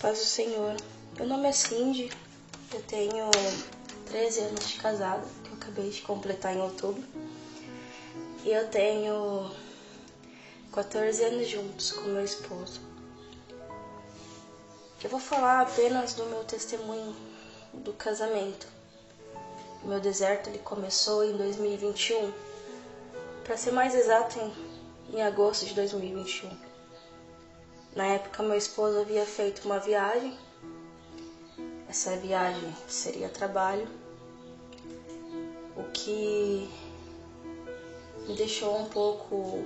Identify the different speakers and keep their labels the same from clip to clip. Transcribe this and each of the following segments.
Speaker 1: Paz do Senhor. Meu nome é Cindy, eu tenho 13 anos de casada, que eu acabei de completar em outubro. E eu tenho 14 anos juntos com meu esposo. Eu vou falar apenas do meu testemunho do casamento. O meu deserto ele começou em 2021, para ser mais exato, em agosto de 2021. Na época, meu esposo havia feito uma viagem. Essa viagem seria trabalho, o que me deixou um pouco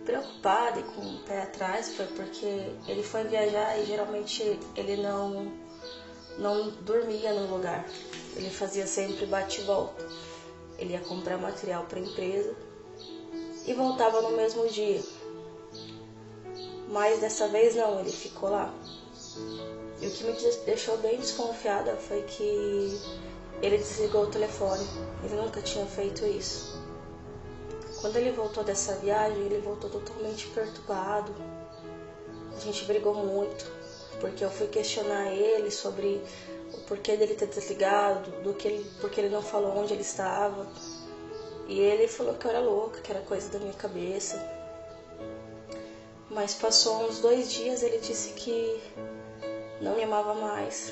Speaker 1: preocupada e com o pé atrás, foi porque ele foi viajar e geralmente ele não dormia no lugar. Ele fazia sempre bate e volta. Ele ia comprar material para a empresa e voltava no mesmo dia. Mas dessa vez não, ele ficou lá. E o que me deixou bem desconfiada foi que ele desligou o telefone. Ele nunca tinha feito isso. Quando ele voltou dessa viagem, ele voltou totalmente perturbado. A gente brigou muito, porque eu fui questionar ele sobre o porquê dele ter desligado, porque ele não falou onde ele estava. E ele falou que eu era louca, que era coisa da minha cabeça. Mas passou uns 2 dias, ele disse que não me amava mais,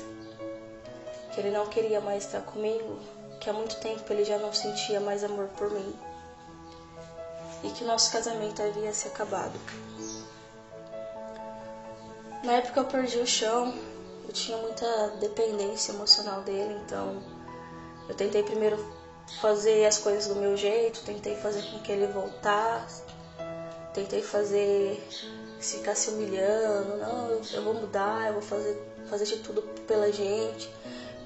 Speaker 1: que ele não queria mais estar comigo, que há muito tempo ele já não sentia mais amor por mim e que nosso casamento havia se acabado. Na época eu perdi o chão, eu tinha muita dependência emocional dele, então eu tentei primeiro fazer as coisas do meu jeito, tentei fazer com que ele voltasse, tentei fazer se ficar se humilhando, não, eu vou mudar, eu vou fazer de tudo pela gente,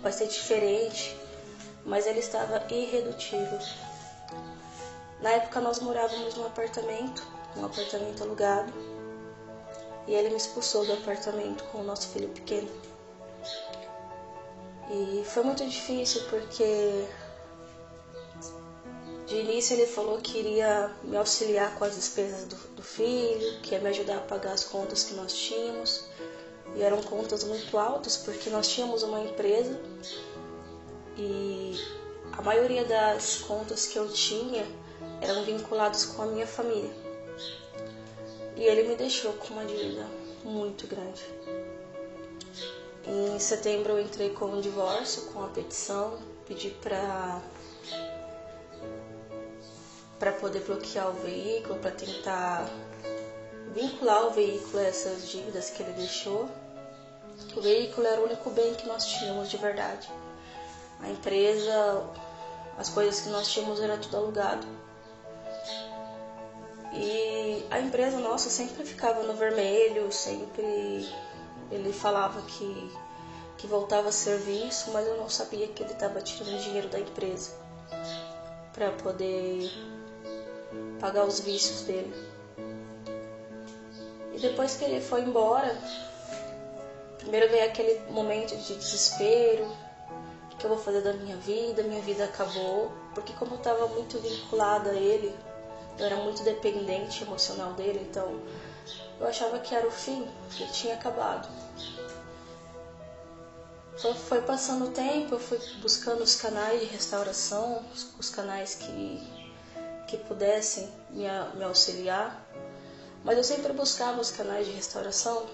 Speaker 1: vai ser diferente, mas ele estava irredutível. Na época nós morávamos num apartamento alugado, e ele me expulsou do apartamento com o nosso filho pequeno. E foi muito difícil porque de início ele falou que iria me auxiliar com as despesas do filho, que ia me ajudar a pagar as contas que nós tínhamos. E eram contas muito altas porque nós tínhamos uma empresa e a maioria das contas que eu tinha eram vinculadas com a minha família. E ele me deixou com uma dívida muito grande. Em setembro eu entrei com um divórcio, com a petição, pedi para poder bloquear o veículo, para tentar vincular o veículo a essas dívidas que ele deixou. O veículo era o único bem que nós tínhamos de verdade. A empresa, as coisas que nós tínhamos era tudo alugado. E a empresa nossa sempre ficava no vermelho, sempre ele falava que voltava a serviço, mas eu não sabia que ele estava tirando dinheiro da empresa para poder pagar os vícios dele. E depois que ele foi embora, primeiro veio aquele momento de desespero, o que eu vou fazer da minha vida acabou, porque como eu estava muito vinculada a ele, eu era muito dependente emocional dele, então eu achava que era o fim, que tinha acabado. Foi passando o tempo, eu fui buscando os canais de restauração, os canais que pudessem me auxiliar, mas eu sempre buscava os canais de restauração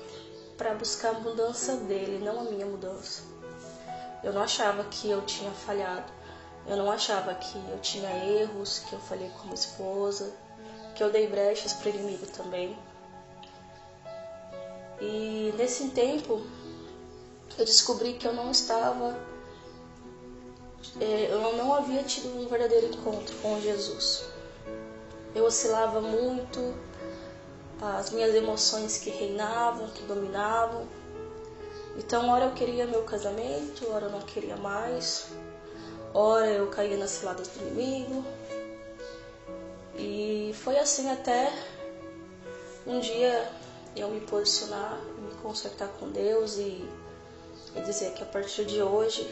Speaker 1: para buscar a mudança dele, não a minha mudança. Eu não achava que eu tinha falhado, eu não achava que eu tinha erros, que eu falhei como esposa, que eu dei brechas para o inimigo também. E nesse tempo eu descobri que eu não havia tido um verdadeiro encontro com Jesus. Eu oscilava muito, as minhas emoções que reinavam, que dominavam. Então, ora eu queria meu casamento, ora eu não queria mais, ora eu caía nas ciladas do inimigo. E foi assim até um dia eu me posicionar, me consertar com Deus e dizer que a partir de hoje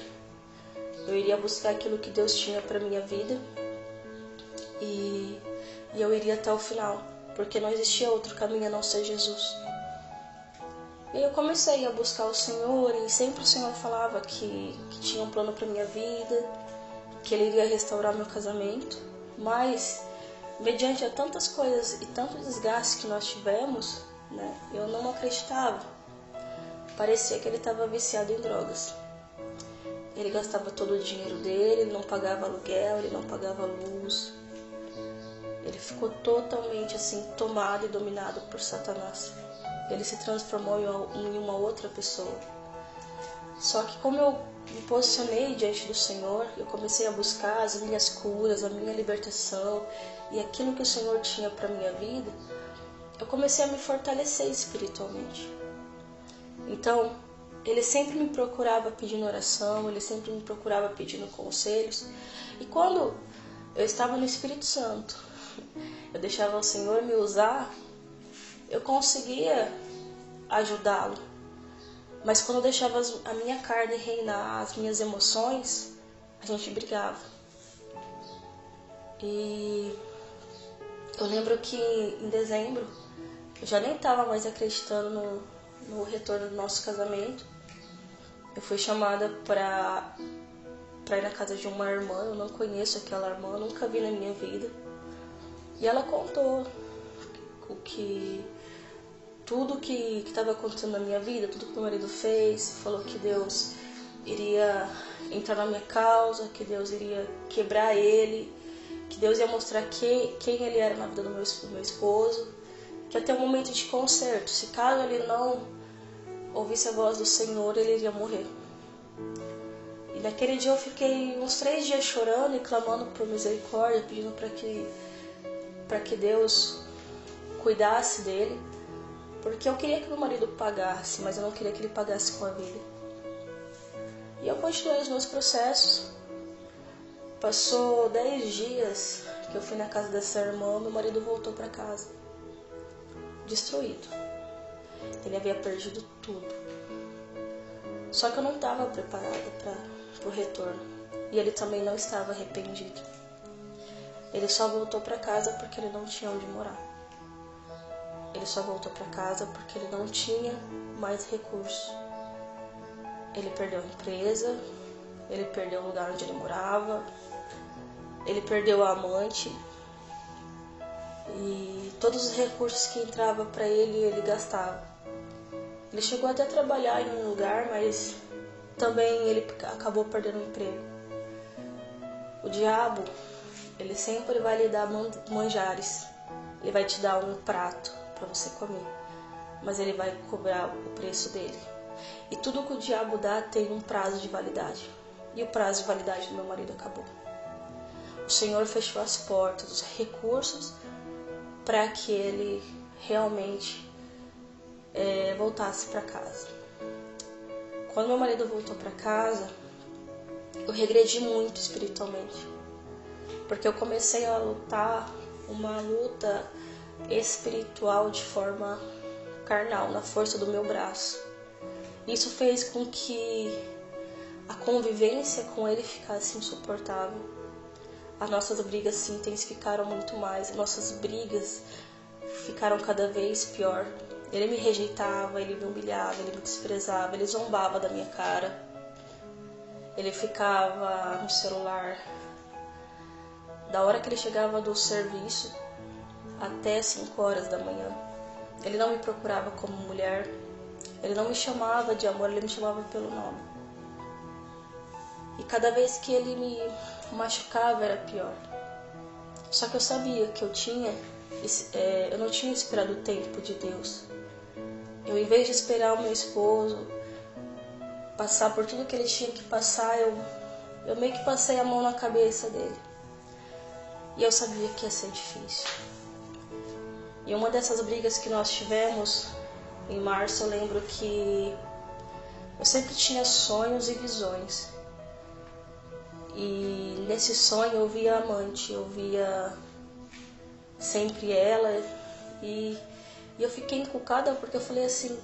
Speaker 1: eu iria buscar aquilo que Deus tinha para minha vida e eu iria até o final, porque não existia outro caminho a não ser Jesus. E aí eu comecei a buscar o Senhor, e sempre o Senhor falava que tinha um plano para minha vida, que Ele iria restaurar meu casamento. Mas, mediante a tantas coisas e tanto desgaste que nós tivemos, né, eu não acreditava. Parecia que ele estava viciado em drogas. Ele gastava todo o dinheiro dele, ele não pagava aluguel, ele não pagava luz. Ele ficou totalmente assim, tomado e dominado por Satanás. Ele se transformou em uma outra pessoa. Só que como eu me posicionei diante do Senhor, eu comecei a buscar as minhas curas, a minha libertação e aquilo que o Senhor tinha para minha vida, eu comecei a me fortalecer espiritualmente. Então, ele sempre me procurava pedindo oração, ele sempre me procurava pedindo conselhos. E quando eu estava no Espírito Santo, eu deixava o Senhor me usar, eu conseguia ajudá-lo. Mas quando eu deixava a minha carne reinar, as minhas emoções, a gente brigava. E eu lembro que em dezembro, eu já nem estava mais acreditando no retorno do nosso casamento. Eu fui chamada para ir na casa de uma irmã, eu não conheço aquela irmã, nunca vi na minha vida. E ela contou tudo que estava acontecendo na minha vida, tudo que meu marido fez, falou que Deus iria entrar na minha causa, que Deus iria quebrar ele, que Deus ia mostrar quem ele era na vida do meu esposo, que ia ter um momento de conserto. Se caso ele não ouvisse a voz do Senhor, ele iria morrer. E naquele dia eu fiquei uns 3 dias chorando e clamando por misericórdia, pedindo para que Deus cuidasse dele, porque eu queria que meu marido pagasse, mas eu não queria que ele pagasse com a vida. E eu continuei os meus processos. Passou 10 dias que eu fui na casa dessa irmã, meu marido voltou para casa, destruído. Ele havia perdido tudo. Só que eu não estava preparada para o retorno. E ele também não estava arrependido. Ele só voltou para casa porque ele não tinha onde morar. Ele só voltou para casa porque ele não tinha mais recursos. Ele perdeu a empresa, ele perdeu o lugar onde ele morava, ele perdeu a amante. E todos os recursos que entravam para ele gastava. Ele chegou até a trabalhar em um lugar, mas também ele acabou perdendo o emprego. O diabo, ele sempre vai lhe dar manjares. Ele vai te dar um prato para você comer, mas ele vai cobrar o preço dele. E tudo que o diabo dá tem um prazo de validade. E o prazo de validade do meu marido acabou. O Senhor fechou as portas, os recursos, para que ele realmente voltasse para casa. Quando meu marido voltou para casa, eu regredi muito espiritualmente, porque eu comecei a lutar uma luta espiritual de forma carnal, na força do meu braço. Isso fez com que a convivência com ele ficasse insuportável. As nossas brigas se intensificaram muito mais, as nossas brigas ficaram cada vez pior. Ele me rejeitava, ele me humilhava, ele me desprezava, ele zombava da minha cara. Ele ficava no celular da hora que ele chegava do serviço até 5 horas da manhã. Ele não me procurava como mulher, ele não me chamava de amor, ele me chamava pelo nome. E cada vez que ele me machucava era pior. Só que eu sabia que eu não tinha esperado o tempo de Deus. Eu, em vez de esperar o meu esposo passar por tudo que ele tinha que passar, eu meio que passei a mão na cabeça dele. E eu sabia que ia ser difícil. E uma dessas brigas que nós tivemos em março, eu lembro que eu sempre tinha sonhos e visões. E nesse sonho eu via a amante, eu via sempre ela. E eu fiquei encucada porque eu falei assim,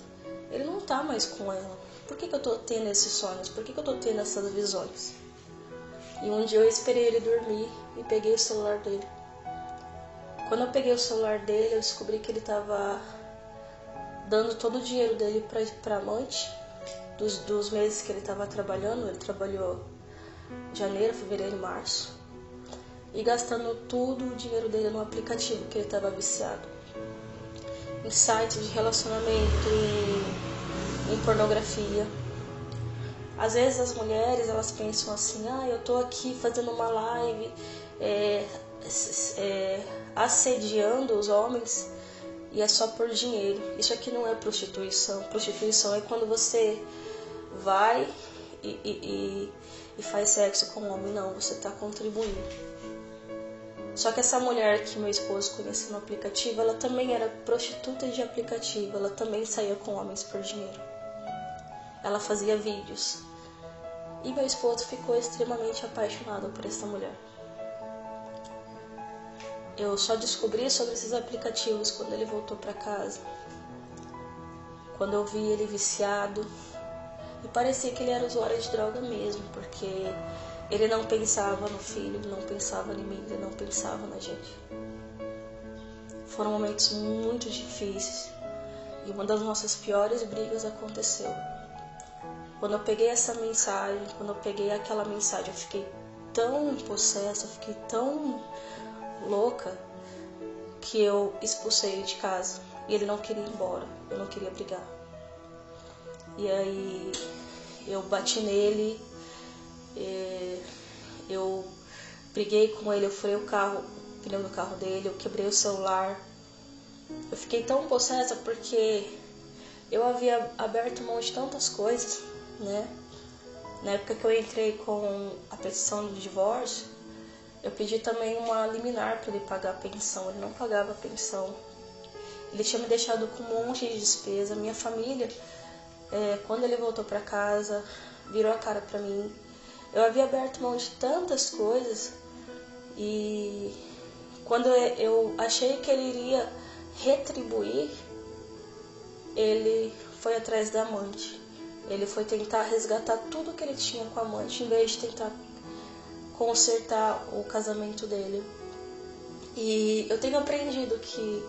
Speaker 1: ele não tá mais com ela. Por que eu tô tendo esses sonhos? Por que eu tô tendo essas visões? E um dia eu esperei ele dormir e peguei o celular dele. Quando eu peguei o celular dele, eu descobri que ele estava dando todo o dinheiro dele para amante, dos meses que ele estava trabalhando. Ele trabalhou janeiro, fevereiro e março, e gastando todo o dinheiro dele no aplicativo que ele estava viciado, em sites de relacionamento, em pornografia. Às vezes as mulheres, elas pensam assim: eu tô aqui fazendo uma live assediando os homens, e é só por dinheiro. Isso aqui não é prostituição. Prostituição é quando você vai e faz sexo com um homem. Não, você está contribuindo. Só que essa mulher que meu esposo conheceu no aplicativo, ela também era prostituta de aplicativo. Ela também saía com homens por dinheiro. Ela fazia vídeos. E meu esposo ficou extremamente apaixonado por essa mulher. Eu só descobri sobre esses aplicativos quando ele voltou para casa. Quando eu vi ele viciado. E parecia que ele era usuário de droga mesmo, porque ele não pensava no filho, ele não pensava em mim, ele não pensava na gente. Foram momentos muito difíceis. E uma das nossas piores brigas aconteceu. Quando eu peguei essa mensagem, quando eu peguei aquela mensagem, eu fiquei tão possessa, eu fiquei tão louca, que eu expulsei ele de casa. E ele não queria ir embora, eu não queria brigar. E aí eu bati nele, eu briguei com ele, eu furei o pneu do carro dele, eu quebrei o celular. Eu fiquei tão possessa porque eu havia aberto mão de tantas coisas, né? Na época que eu entrei com a petição de divórcio, eu pedi também uma liminar para ele pagar a pensão. Ele não pagava a pensão. Ele tinha me deixado com um monte de despesa. Minha família, quando ele voltou para casa, virou a cara para mim. Eu havia aberto mão de tantas coisas, e quando eu achei que ele iria retribuir, ele foi atrás da amante. Ele foi tentar resgatar tudo que ele tinha com a amante, em vez de tentar consertar o casamento dele. E eu tenho aprendido que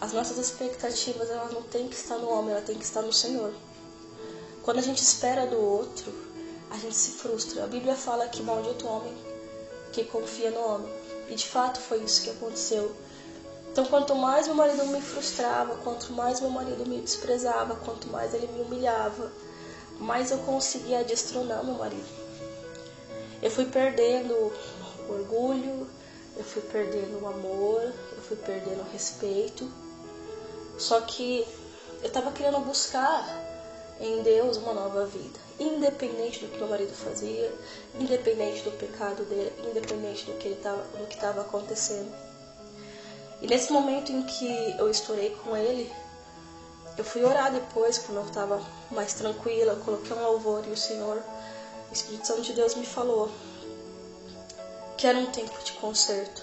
Speaker 1: as nossas expectativas, elas não tem que estar no homem, ela tem que estar no Senhor. Quando a gente espera do outro, a gente se frustra. A Bíblia fala que maldito o homem que confia no homem. E de fato foi isso que aconteceu. Então, quanto mais meu marido me frustrava, quanto mais meu marido me desprezava, quanto mais ele me humilhava, mais eu conseguia destronar meu marido. Eu fui perdendo o orgulho, eu fui perdendo o amor, eu fui perdendo o respeito. Só que eu estava querendo buscar em Deus uma nova vida, independente do que meu marido fazia, independente do pecado dele, independente do que estava acontecendo. E nesse momento em que eu estourei com ele, eu fui orar depois, quando eu estava mais tranquila, eu coloquei um louvor e o Espírito Santo de Deus me falou que era um tempo de conserto,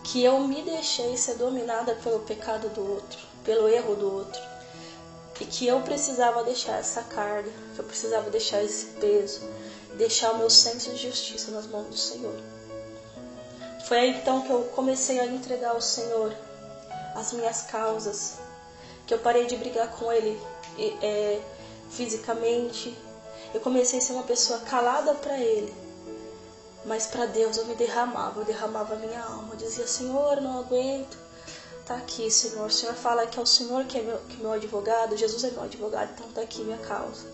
Speaker 1: que eu me deixei ser dominada pelo pecado do outro, pelo erro do outro, e que eu precisava deixar essa carga, que eu precisava deixar esse peso, deixar o meu senso de justiça nas mãos do Senhor. Foi aí então que eu comecei a entregar ao Senhor as minhas causas, que eu parei de brigar com Ele fisicamente. Eu comecei a ser uma pessoa calada para Ele, mas para Deus eu derramava a minha alma. Eu dizia: Senhor, não aguento, tá aqui, Senhor. O Senhor fala que é o Senhor que é meu advogado, Jesus é meu advogado, então tá aqui minha causa,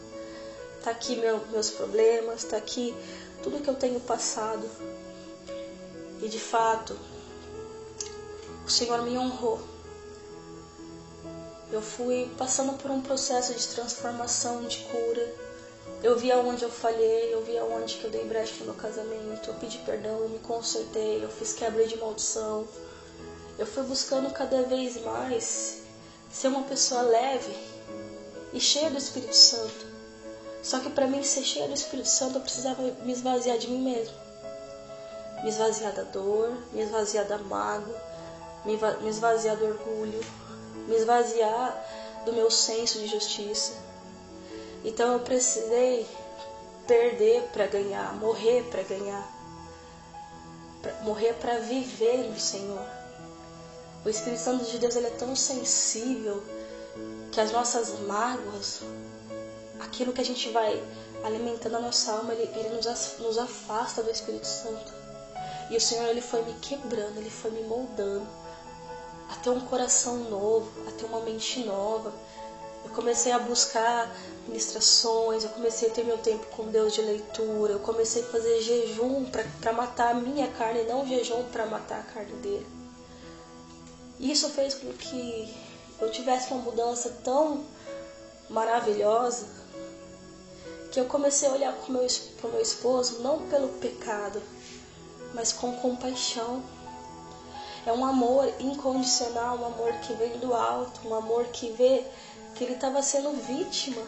Speaker 1: tá aqui meus problemas, tá aqui tudo que eu tenho passado. E de fato, o Senhor me honrou. Eu fui passando por um processo de transformação, de cura. Eu vi aonde eu falhei, eu vi aonde que eu dei brecha no meu casamento. Eu pedi perdão, eu me consertei, eu fiz quebra de maldição. Eu fui buscando cada vez mais ser uma pessoa leve e cheia do Espírito Santo. Só que para mim ser cheia do Espírito Santo, eu precisava me esvaziar de mim mesmo. Me esvaziar da dor, me esvaziar da mágoa, me esvaziar do orgulho, me esvaziar do meu senso de justiça. Então eu precisei perder para ganhar, morrer para ganhar, morrer para viver no Senhor. O Espírito Santo de Deus, ele é tão sensível que as nossas mágoas, aquilo que a gente vai alimentando a nossa alma, ele nos afasta do Espírito Santo. E o Senhor, ele foi me quebrando, ele foi me moldando a ter um coração novo, a ter uma mente nova. Eu comecei a buscar ministrações, eu comecei a ter meu tempo com Deus de leitura, eu comecei a fazer jejum para matar a minha carne, não jejum para matar a carne dele. E isso fez com que eu tivesse uma mudança tão maravilhosa que eu comecei a olhar para o meu esposo não pelo pecado, mas com compaixão. É um amor incondicional, um amor que vem do alto, um amor que vê que ele estava sendo vítima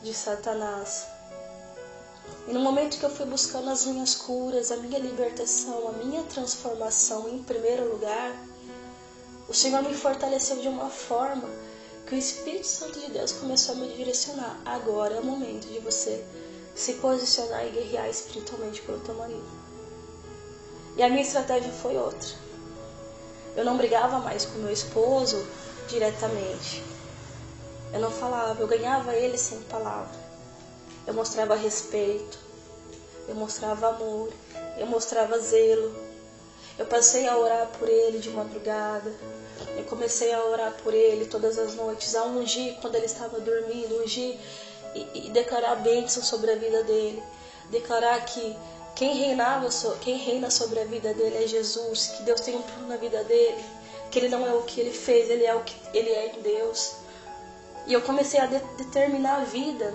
Speaker 1: de Satanás. E no momento que eu fui buscando as minhas curas, a minha libertação, a minha transformação em primeiro lugar, o Senhor me fortaleceu de uma forma que o Espírito Santo de Deus começou a me direcionar. Agora é o momento de você se posicionar e guerrear espiritualmente pelo teu marido. E a minha estratégia foi outra. Eu não brigava mais com meu esposo diretamente. Eu não falava, eu ganhava ele sem palavra. Eu mostrava respeito, eu mostrava amor, eu mostrava zelo. Eu passei a orar por ele de madrugada. Eu comecei a orar por ele todas as noites, a ungir quando ele estava dormindo, ungir e declarar bênção sobre a vida dele. Declarar que quem reina sobre a vida dele é Jesus, que Deus tem um plano na vida dele, que ele não é o que ele fez, ele é o que ele é em Deus. E eu comecei a determinar a vida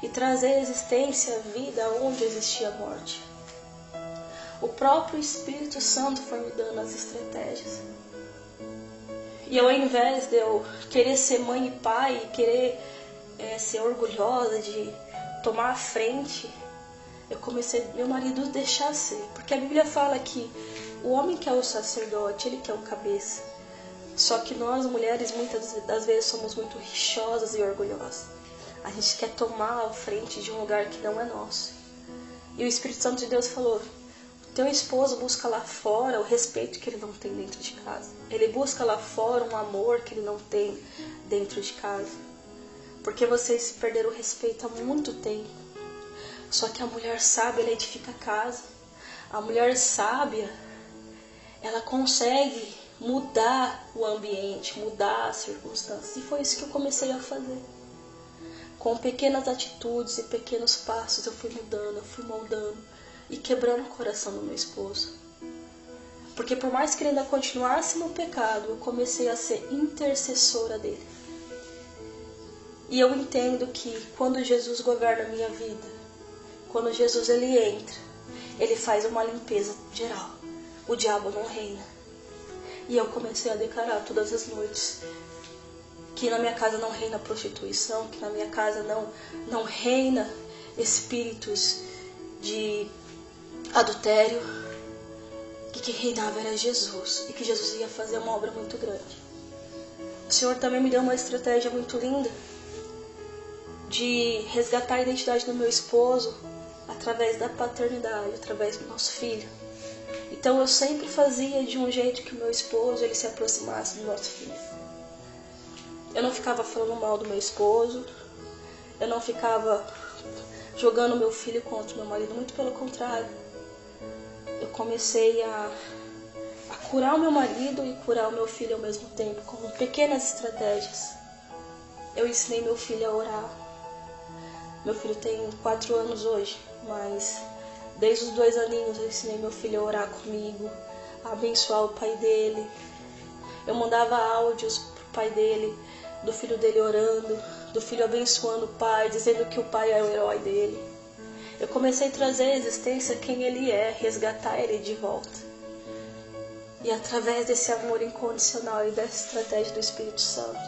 Speaker 1: e trazer a existência, a vida onde existia a morte. O próprio Espírito Santo foi me dando as estratégias. E ao invés de eu querer ser mãe e pai, e querer ser orgulhosa de tomar a frente, eu comecei, meu marido, deixar ser. Porque a Bíblia fala que o homem que é o sacerdote, ele que é o cabeça. Só que nós, mulheres, muitas das vezes somos muito rixosas e orgulhosas. A gente quer tomar a frente de um lugar que não é nosso. E o Espírito Santo de Deus falou: teu esposo busca lá fora o respeito que ele não tem dentro de casa. Ele busca lá fora um amor que ele não tem dentro de casa. Porque vocês perderam o respeito há muito tempo. Só que a mulher sábia, ela edifica a casa. A mulher sábia, ela consegue mudar o ambiente, mudar as circunstâncias. E foi isso que eu comecei a fazer. Com pequenas atitudes e pequenos passos eu fui mudando, eu fui moldando e quebrando o coração do meu esposo. Porque por mais que ele ainda continuasse no pecado, eu comecei a ser intercessora dele. E eu entendo que quando Jesus governa a minha vida, quando Jesus ele entra, ele faz uma limpeza geral. O diabo não reina. E eu comecei a declarar todas as noites que na minha casa não reina prostituição, que na minha casa não reina espíritos de adultério, que quem reinava era Jesus e que Jesus ia fazer uma obra muito grande. O Senhor também me deu uma estratégia muito linda de resgatar a identidade do meu esposo através da paternidade, através do nosso filho. Então eu sempre fazia de um jeito que o meu esposo ele se aproximasse do nosso filho. Eu não ficava falando mal do meu esposo, eu não ficava jogando meu filho contra o meu marido, muito pelo contrário. Eu comecei a curar o meu marido e curar o meu filho ao mesmo tempo, com pequenas estratégias. Eu ensinei meu filho a orar. Meu filho tem 4 anos hoje, mas desde os 2 aninhos eu ensinei meu filho a orar comigo, a abençoar o pai dele. Eu mandava áudios pro pai dele, do filho dele orando, do filho abençoando o pai, dizendo que o pai é o herói dele. Eu comecei a trazer à existência quem ele é, resgatar ele de volta. E através desse amor incondicional e dessa estratégia do Espírito Santo,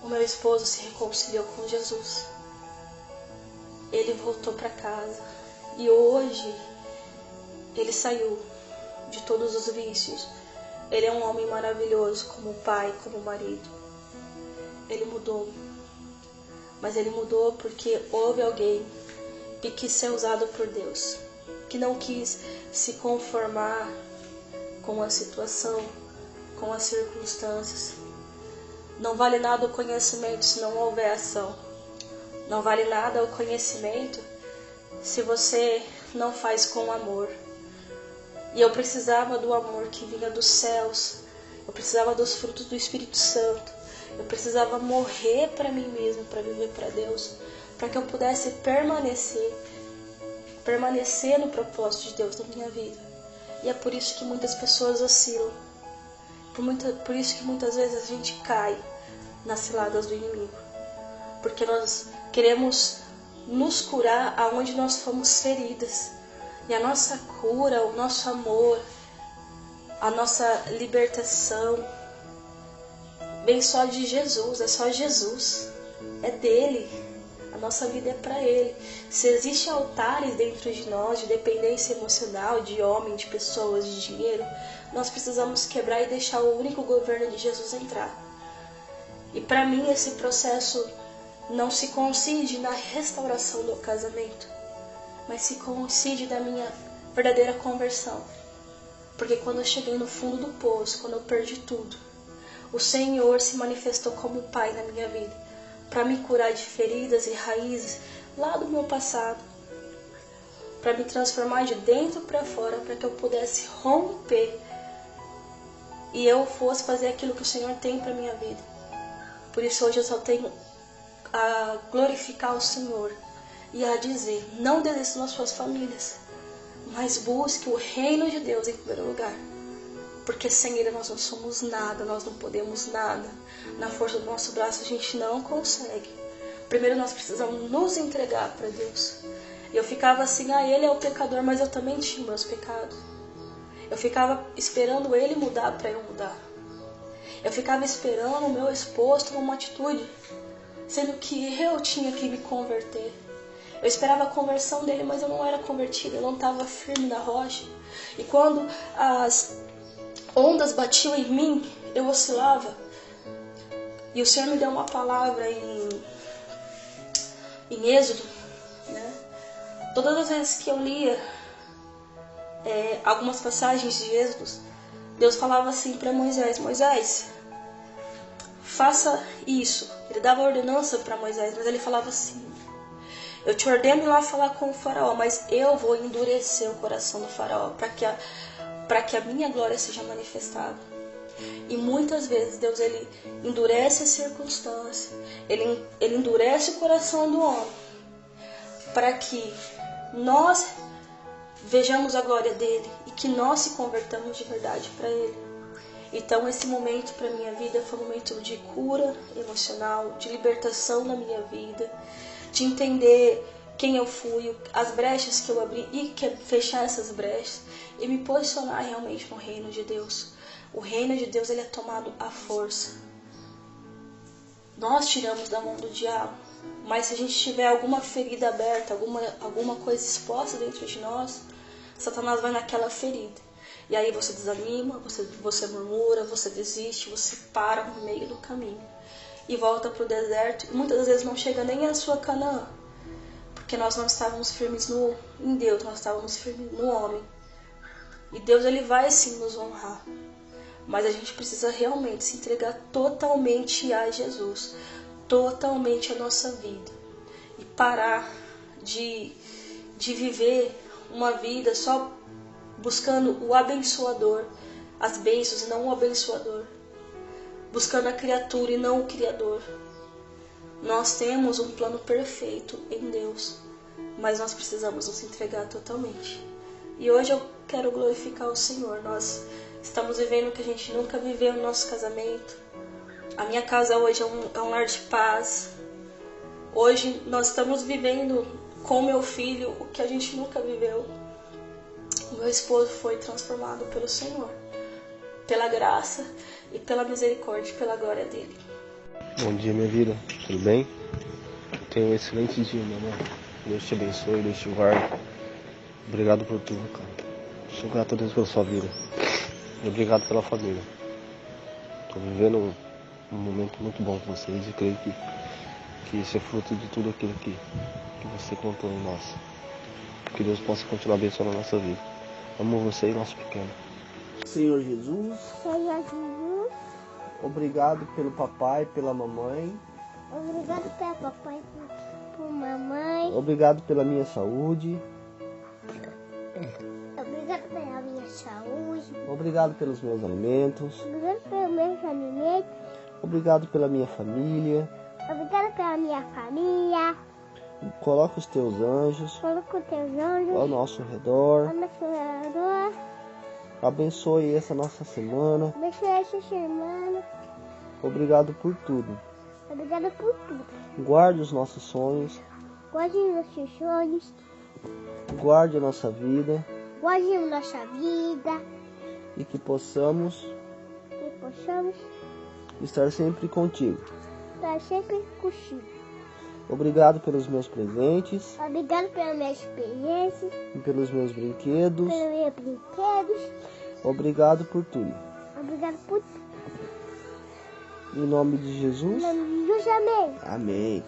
Speaker 1: o meu esposo se reconciliou com Jesus. Ele voltou para casa e hoje ele saiu de todos os vícios. Ele é um homem maravilhoso como pai, como marido. Ele mudou, mas ele mudou porque houve alguém que quis ser usado por Deus, que não quis se conformar com a situação, com as circunstâncias, Não vale nada o conhecimento se não houver ação. Não vale nada o conhecimento se você não faz com amor. E eu precisava do amor que vinha dos céus. Eu precisava dos frutos do Espírito Santo. Eu precisava morrer para mim mesmo, para viver para Deus, para que eu pudesse permanecer no propósito de Deus na minha vida. E é por isso que muitas pessoas oscilam. Por isso que muitas vezes a gente cai nas ciladas do inimigo. Porque nós queremos nos curar aonde nós fomos feridas. E a nossa cura, o nosso amor, a nossa libertação vem só de Jesus, é só Jesus, é dele. A nossa vida é para ele. Se existem altares dentro de nós de dependência emocional, de homem, de pessoas, de dinheiro, nós precisamos quebrar e deixar o único governo de Jesus entrar. E para mim esse processo não se coincide na restauração do casamento, mas se coincide da minha verdadeira conversão. Porque quando eu cheguei no fundo do poço, quando eu perdi tudo, o Senhor se manifestou como Pai na minha vida, para me curar de feridas e raízes lá do meu passado, para me transformar de dentro para fora, para que eu pudesse romper e eu fosse fazer aquilo que o Senhor tem para minha vida. Por isso hoje eu só tenho a glorificar o Senhor e a dizer: não desista nas suas famílias, mas busque o reino de Deus em primeiro lugar. Porque sem Ele nós não somos nada, nós não podemos nada. Na força do nosso braço a gente não consegue. Primeiro nós precisamos nos entregar para Deus. E eu ficava assim: Ele é o pecador, mas eu também tinha meus pecados. Eu ficava esperando Ele mudar para eu mudar. Eu ficava esperando o meu esposo tomar uma atitude, sendo que eu tinha que me converter. Eu esperava a conversão dele, mas eu não era convertida, eu não estava firme na rocha. E quando as ondas batiam em mim, eu oscilava. E o Senhor me deu uma palavra em Êxodo, né? Todas as vezes que eu lia algumas passagens de Êxodo, Deus falava assim para Moisés: Moisés, faça isso. Ele dava ordenança para Moisés, mas ele falava assim: eu te ordeno ir lá falar com o faraó, mas eu vou endurecer o coração do faraó para que a minha glória seja manifestada. E muitas vezes Deus ele endurece a circunstância, ele endurece o coração do homem, para que nós vejamos a glória dele e que nós se convertamos de verdade para ele. Então esse momento para minha vida foi um momento de cura emocional, de libertação na minha vida, de entender quem eu fui, as brechas que eu abri e fechar essas brechas e me posicionar realmente no reino de Deus. O reino de Deus ele é tomado à força. Nós tiramos da mão do diabo, mas se a gente tiver alguma ferida aberta, alguma coisa exposta dentro de nós, Satanás vai naquela ferida. E aí você desanima, você murmura, você desiste, você para no meio do caminho e volta para o deserto. E muitas vezes não chega nem à sua Canaã, porque nós não estávamos firmes em Deus, nós estávamos firmes no homem. E Deus ele vai sim nos honrar, mas a gente precisa realmente se entregar totalmente a Jesus, totalmente a nossa vida, e parar de viver uma vida só buscando o abençoador, as bênçãos e não o abençoador, buscando a criatura e não o Criador. Nós temos um plano perfeito em Deus, mas nós precisamos nos entregar totalmente. E hoje eu quero glorificar o Senhor. Nós estamos vivendo o que a gente nunca viveu no nosso casamento. A minha casa hoje é um lar de paz. Hoje nós estamos vivendo com meu filho o que a gente nunca viveu. O meu esposo foi transformado pelo Senhor, pela graça e pela misericórdia, pela glória dele.
Speaker 2: Bom dia, minha vida, tudo bem? Tenha um excelente dia, meu amor. Deus te abençoe, Deus te guarde. Obrigado por tudo, cara. Sou grato a Deus pela sua vida. E obrigado pela família. Estou vivendo um momento muito bom com vocês e creio que isso é fruto de tudo aquilo que você contou em nós. Que Deus possa continuar abençoando a nossa vida. Amo você e nosso pequeno.
Speaker 3: Senhor Jesus,
Speaker 2: Obrigado pelo papai e pela mamãe.
Speaker 3: Obrigado pelo papai e por mamãe.
Speaker 2: Obrigado pela minha saúde.
Speaker 3: Obrigado pela minha saúde.
Speaker 2: Obrigado pelos meus alimentos.
Speaker 3: Obrigado pelos meus alimentos.
Speaker 2: Obrigado pela minha família.
Speaker 3: Obrigado pela minha família.
Speaker 2: Coloca os teus anjos
Speaker 3: Coloca os teus anjos
Speaker 2: ao nosso redor.
Speaker 3: ao nosso redor.
Speaker 2: Abençoe essa nossa semana.
Speaker 3: Abençoe essa semana.
Speaker 2: Obrigado por tudo.
Speaker 3: Obrigado por tudo.
Speaker 2: Guarde os nossos sonhos.
Speaker 3: Guarde os nossos sonhos.
Speaker 2: Guarde a nossa vida.
Speaker 3: Guarde a nossa vida.
Speaker 2: E que possamos estar sempre contigo.
Speaker 3: Estar sempre contigo.
Speaker 2: Obrigado pelos meus presentes.
Speaker 3: Obrigado pelas minhas experiências.
Speaker 2: E pelos meus brinquedos.
Speaker 3: Pelos meus brinquedos.
Speaker 2: Obrigado por tudo.
Speaker 3: Obrigado por tudo.
Speaker 2: Em nome de Jesus.
Speaker 3: Em nome de Jesus, amém.
Speaker 2: Amém.